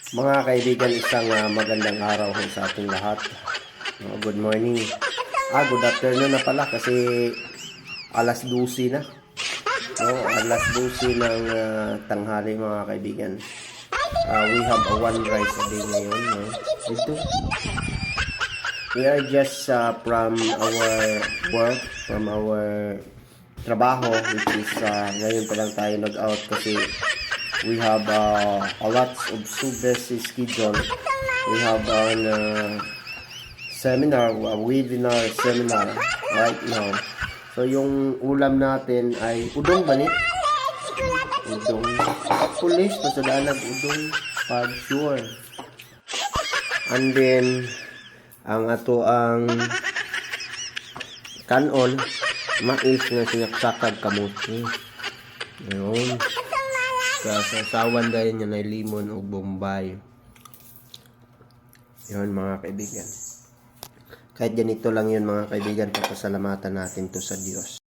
Mga kaibigan, isang magandang araw ho sa ating lahat. Good morning. Good afternoon na pala kasi alas 12 na. Alas 12 ng tanghali mga kaibigan. We have a one rice a day ngayon. Ito. We are just from our work, from our trabaho, which is ngayon pa lang tayo nag-out kasi we have a lot of super schedule. We have an seminar, a webinar seminar right now. So yung ulam natin ay udong ba ni? Udong. Pulis, pasadaan udong pag sure. And then ang ato ang kanon mais nga sinaksakag kamuti. Ayun. Sasawan dahil niya na limon o bombay. Yun mga kaibigan. Kahit ganito lang yun mga kaibigan, papasalamatan natin to sa Diyos.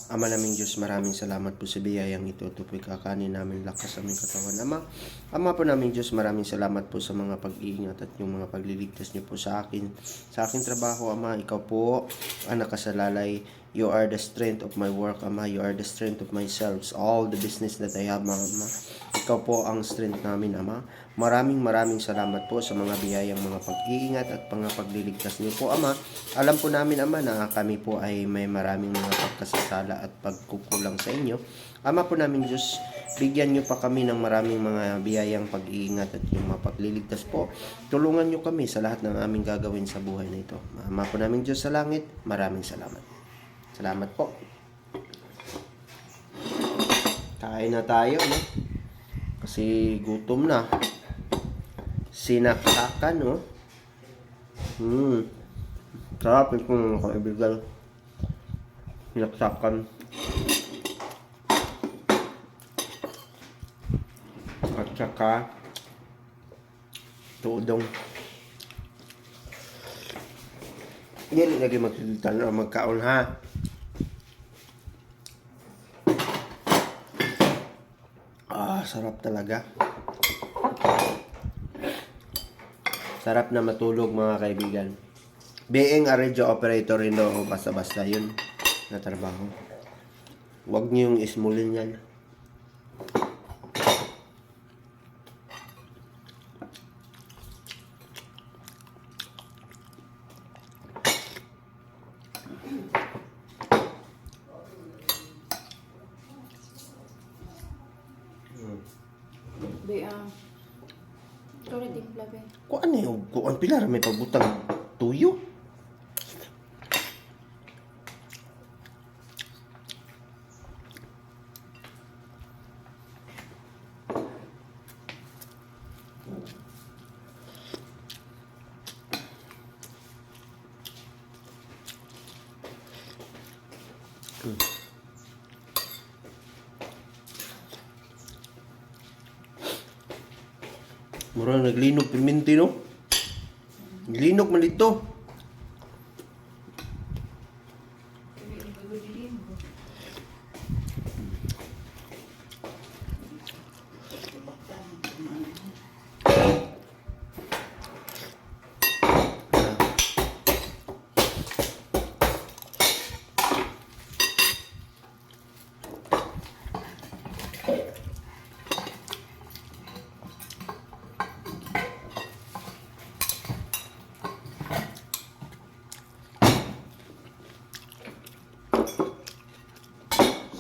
Ama naming Diyos, maraming salamat po sa biyayang ito. Ito po'y kakanin namin lakas sa aming katawan. Ama po naming Diyos, maraming salamat po sa mga pag-iingat at yung mga pagliligtas niyo po sa akin. Sa aking trabaho, Ama, ikaw po ang nakasalalay. You are the strength of my work, Ama. You are the strength of myself. All the business that I have, Ama. Ikaw po ang strength namin, Ama. Maraming salamat po sa mga biyayang mga pag-iingat at mga pagliligtas niyo po, Ama. Alam po namin, Ama, na kami po ay may maraming mga pagkasasala at pagkukulang sa inyo. Ama po namin Diyos, bigyan niyo pa kami ng maraming mga biyayang pag-iingat at yung mga pagliligtas po. Tulungan niyo kami sa lahat ng aming gagawin sa buhay na ito. Ama po namin Diyos sa langit, maraming salamat. Salamat po. Kain na tayo, no? Kasi gutom na. Sinaksakan, no? Sarap ito mga kaibigan. Sinaksakan. At saka tudong. Hindi lagi magsalita na magkaon ha. Sarap talaga. Sarap na matulog mga kaibigan. Being a radio operator rin daw basta-basta yun na trabaho. Huwag niyong ismulin yan. Sorry, timpla ba? Kuan eh, kuan pilar may pagbutang tuyo. Murang naglinog piminti, no? Naglinog man dito.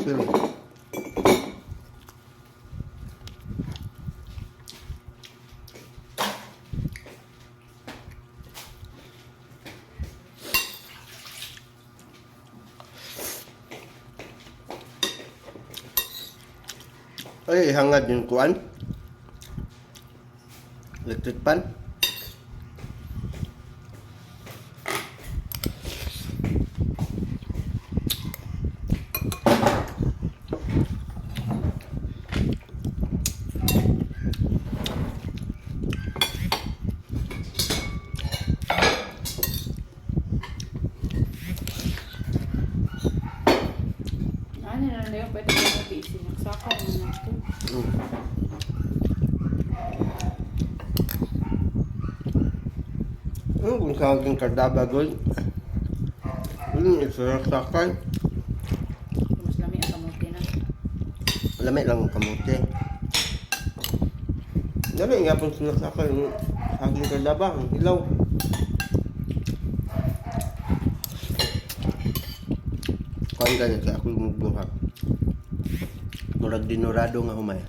Sili. Ay, hangad yung kuan. Electric pan. Kung saging kardaba, gol. Isasakay. Mas lami ang kamuti na. Lami lang ang kamote. Dali nga pong sinasakay yung saging kardaba, ang hilaw. Kain ka niya, kaya ako yung magbuhat. Murag dinurado nga humay.